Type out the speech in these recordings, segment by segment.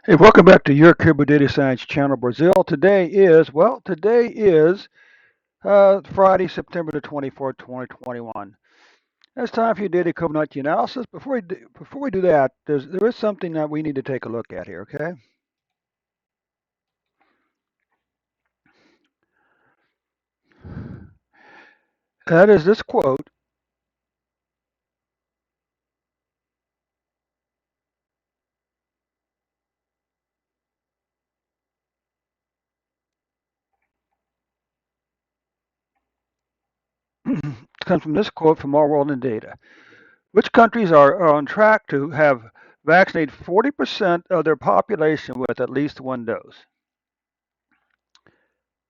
Hey, welcome back to your Cuba Data Science channel, Brazil. Today is Friday, September the 24th, 2021. It's time for your daily COVID-19 analysis. Before we do that, there is something that we need to take a look at here, okay? That is this quote comes from this quote from Our World in Data. Which countries are on track to have vaccinated 40% of their population with at least one dose?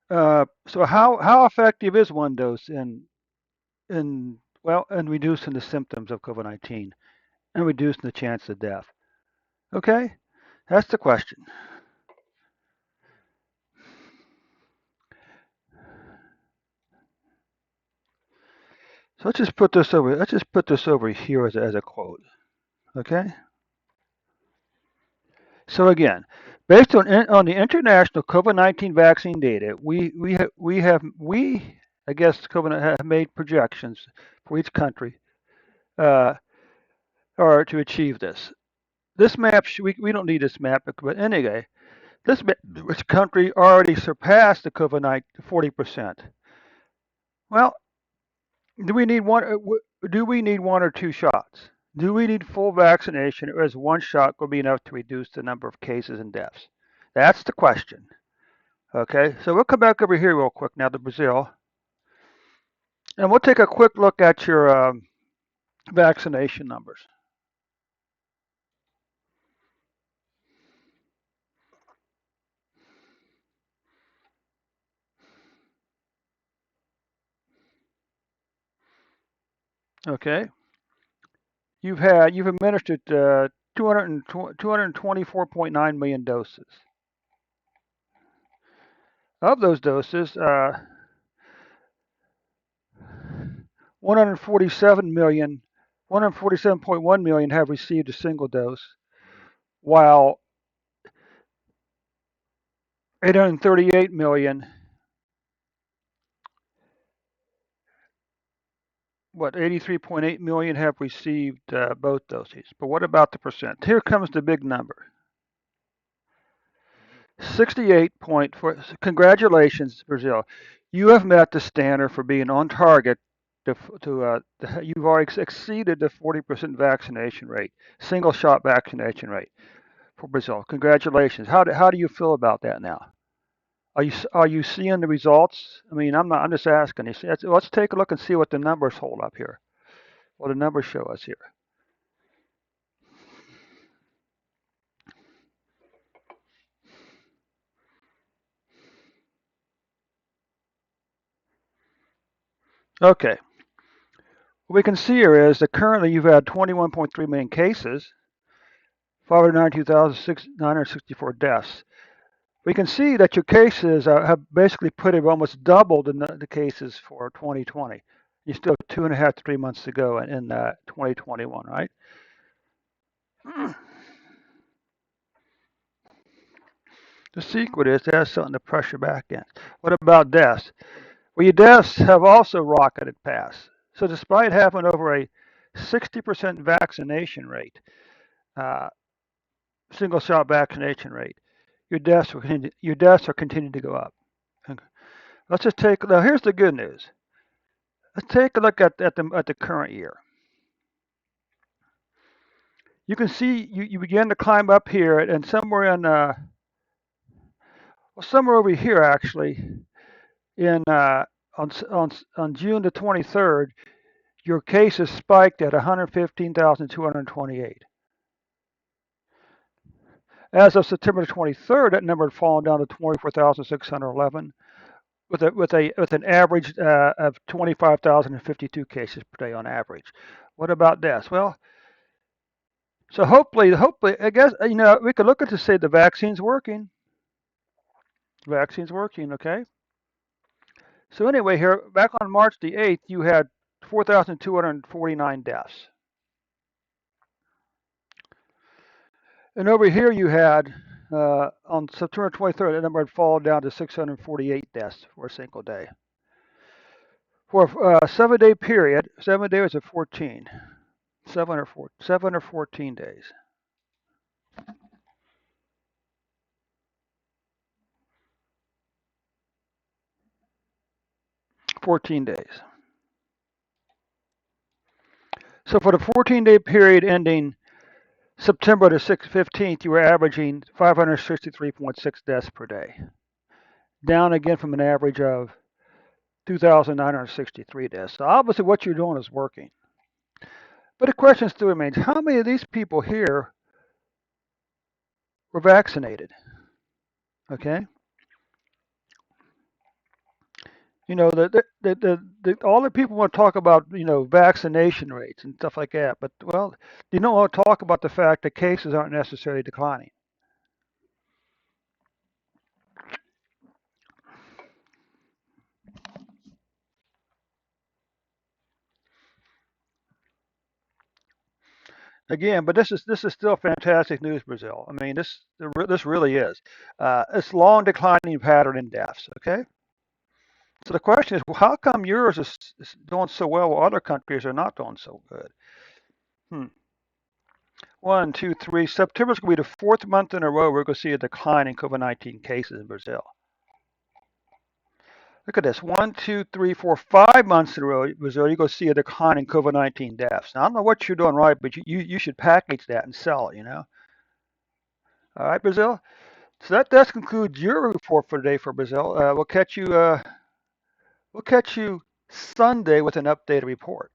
So how effective is one dose in reducing the symptoms of COVID-19 and reducing the chance of death? Okay, that's the question. So let's just put this over. Let's just put this over here as a quote. Okay. So again, based on the international COVID-19 vaccine data, we I guess COVID have made projections for each country uh, or to achieve this. This map we don't need this map, but anyway, which country already surpassed the COVID-19 40%? Well, do we need one? Do we need one or two shots? Do we need full vaccination, or is one shot will be enough to reduce the number of cases and deaths? That's the question. Okay, so we'll come back over here real quick now to Brazil, and we'll take a quick look at your vaccination numbers. Okay, you've administered 224.9 million doses. Of those doses, 147 million, 147.1 million have received a single dose, while 838 million, 83.8 million have received both doses. But what about the percent? Here comes the big number. 68.4. Congratulations, Brazil. You have met the standard for being on target you've already exceeded the 40% vaccination rate, single shot vaccination rate for Brazil. Congratulations. How do you feel about that now? Are you seeing the results? I mean, I'm just asking. Let's take a look and see what the numbers hold up here. What the numbers show us here. Okay. What we can see here is that currently you've had 21.3 million cases, 592,964 deaths. We can see that your cases have basically put it almost doubled the cases for 2020. You still have 2.5 to 3 months to go in 2021, right? The secret is to have something to pressure back in. What about deaths? Well, your deaths have also rocketed past. So despite having over a 60% vaccination rate, uh, single shot vaccination rate, your deaths are continuing to go up. Okay. Let's just take now. Here's the good news. Let's take a look at the current year. You can see you begin to climb up here, and somewhere over here actually in on June the 23rd, your cases spiked at 115,228. As of September 23rd, that number had fallen down to 24,611, with an average of 25,052 cases per day on average. What about deaths? Well, so hopefully, I guess we could look at to say the vaccine's working. Vaccine's working, okay. So anyway, here back on March the 8th, you had 4,249 deaths, and over here you had On September 23rd, the number had fallen down to 648 deaths for a single day. For a 7 day period, 7 days or 14, 7 or 14 days. 14 days. So for the 14-day period ending September the 15th, you were averaging 563.6 deaths per day, down again from an average of 2,963 deaths. So obviously what you're doing is working. But the question still remains, how many of these people here were vaccinated? Okay? You know, all the people want to talk about, vaccination rates and stuff like that. But, well, you don't want to talk about the fact that cases aren't necessarily declining. Again, but this is still fantastic news, Brazil. I mean, this really is. It's long declining pattern in deaths. Okay, so the question is, well, how come yours is doing so well while other countries are not doing so good? Hmm. One, two, three. September's going to be the fourth month in a row we're going to see a decline in COVID-19 cases in Brazil. Look at this. 1, 2, 3, 4, 5 months in a row, Brazil, you're going to see a decline in COVID-19 deaths. Now, I don't know what you're doing right, but you should package that and sell it, All right, Brazil? So that does conclude your report for today for Brazil. We'll catch you Sunday with an updated report.